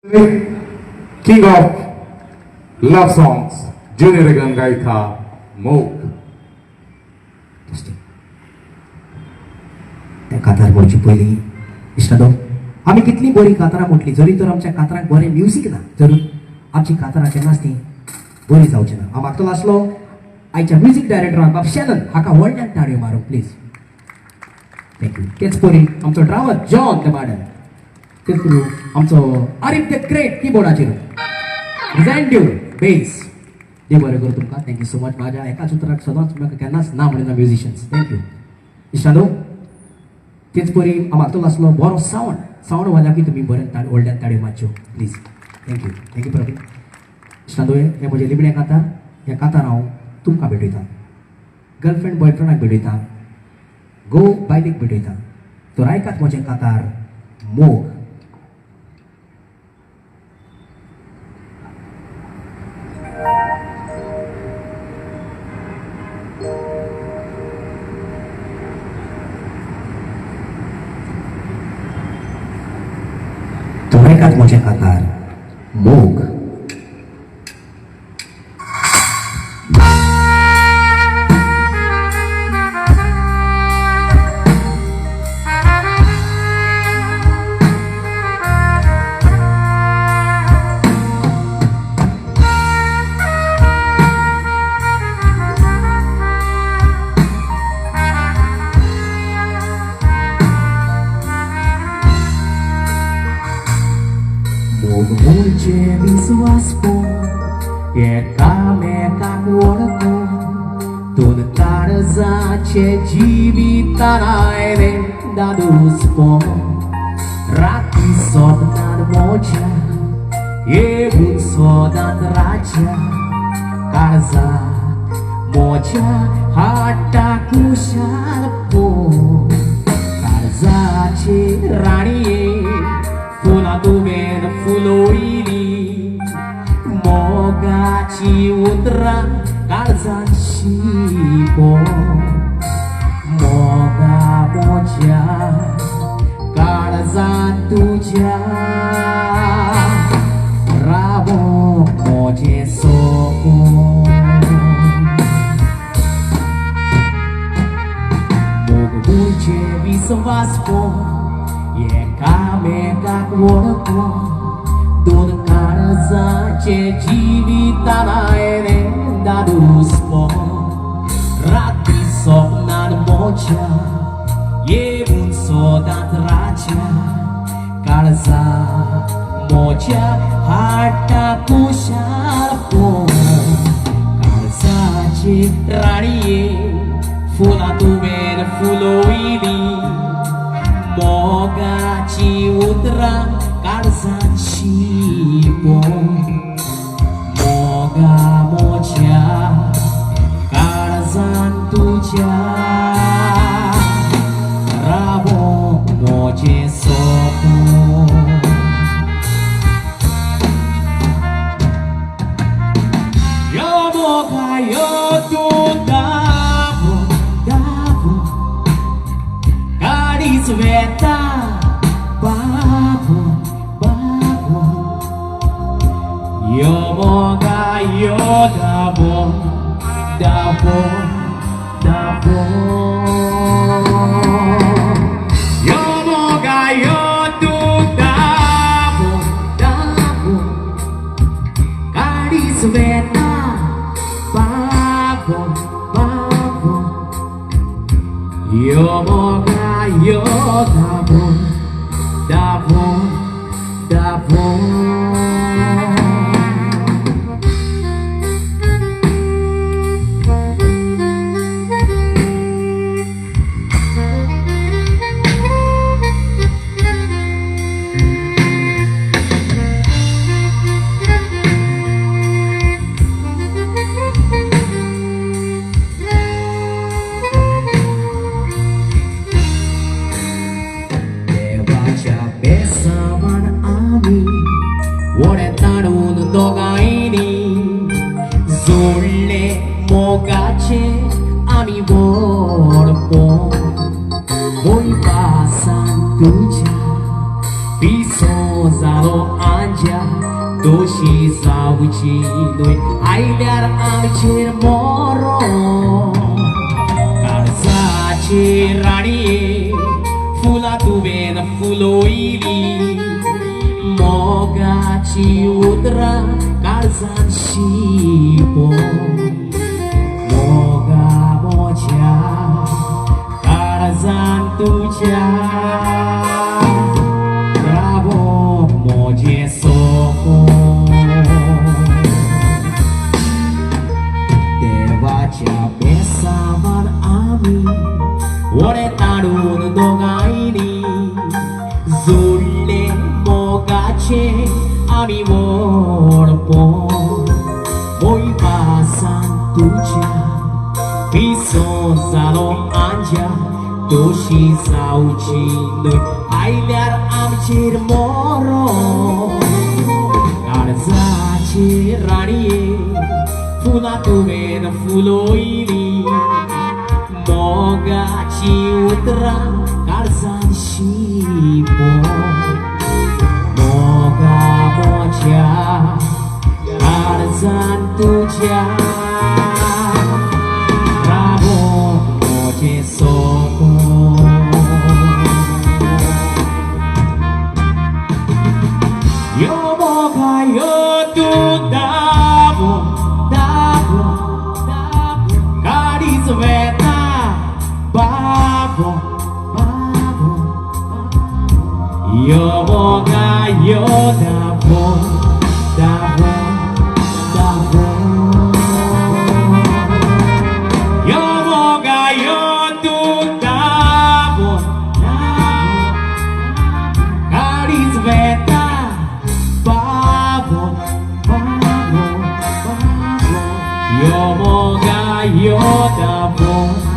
King of Love Songs, Junior Regan Gaitha, Moog. त्या कातार बोलची पहिली इश्टादो आम्ही कितली बरी कातारां म्हटली जरी तर आमच्या कातारांक बरें म्युजीक ना जरूर आमची कातारां केन्नाच ती बरी जावची ना हांव मागतलो आसलो आयच्या म्युजीक डायरेक्टराक बाब शॅनन हाका व्हडल्यान ताळयो मारूं प्लीज थँक्यू तेच परी आमचो ड्रायव्हर जॉन कमाडन तेच करू आमचो आरिफ द ग्रेट कीबोर्डाचेर रिझॅन्ड्यू बेस देव बरें करूं तुमकां थँक्यू सो मच म्हाज्या एकाच उतराक सदांच म्हाका केन्नाच ना म्हणना म्युजिशियन्स थँक्यू इश्टादो तेच परी हांव मागतलो आसलो बरो सावंड वाल्या की तुमी बरें व्हडल्यान ताळयो मारच्यो प्लीज थँक्यू प्रवीण इश्टादो हे म्हजे लिबणे कातार ह्या कातार हांव तुमकां भेटयता गर्लफ्रेंड बॉयफ्रेंडाक भेटयता गो बायलेक भेटयता तर आयकात म्हजें कातार मोग तर आयकात म्हजें कातार मोग Mulje viswaspo Eka-mekak wodako Tun tarzace jibitanaire daduspo Rati sobnan moja Ebun sodan raja Karza moja hatta kushalpo Karzace raniye Fula tumen fuloili Mogaci udra karzan shipo Moga moja karzan tuja Rabo moje soko Mogu buce visvaspo Eka-mekak wodako Tun tarzace jibitanaire daduspo Rati sobnan moja Ebun sodan raja Karza moja hatta kushalpo Karzace raniye Fula tumen fuloili Mogaci udra karzan shipo Moga moja karzan tuja Rabo moje soko Yo moga yo tu davo Sveta babo Yo moga yo dabo Yo moga yo tu dabo Kadi sveta babo Yo moga yo dabo दोगांयनी जोडले मोगाचे आमी वडपो Voy pasando ya, piso zalo anja, 도시 싸우지 너의 아이들 아미칠 멀어 Sachi rani fula tuve na fuloili moga ci udra kalzan shipo moga moja kalzan tuja bravo moje soko dewaja besaman ami 오래 따르는 동아이니 졸래 뭐가체 아미 모르보 모이 바산 두자 비손 살롱 앉아 도시 싸우지 너희 아이들 아미치를 모르 가르사치 라니에 푸나투베는 풀로이니 Moga ciutra kalzan shipo Moga moja kalzan tuja Bravo moje soko Yo moga yo tu dabo dabo dabo Karizveta Babo, babo, yoboga yodabo, dabo, dabo. Yoboga yodu dabo, dabo. Karizveta, babo, babo, babo. Yoboga yodabo.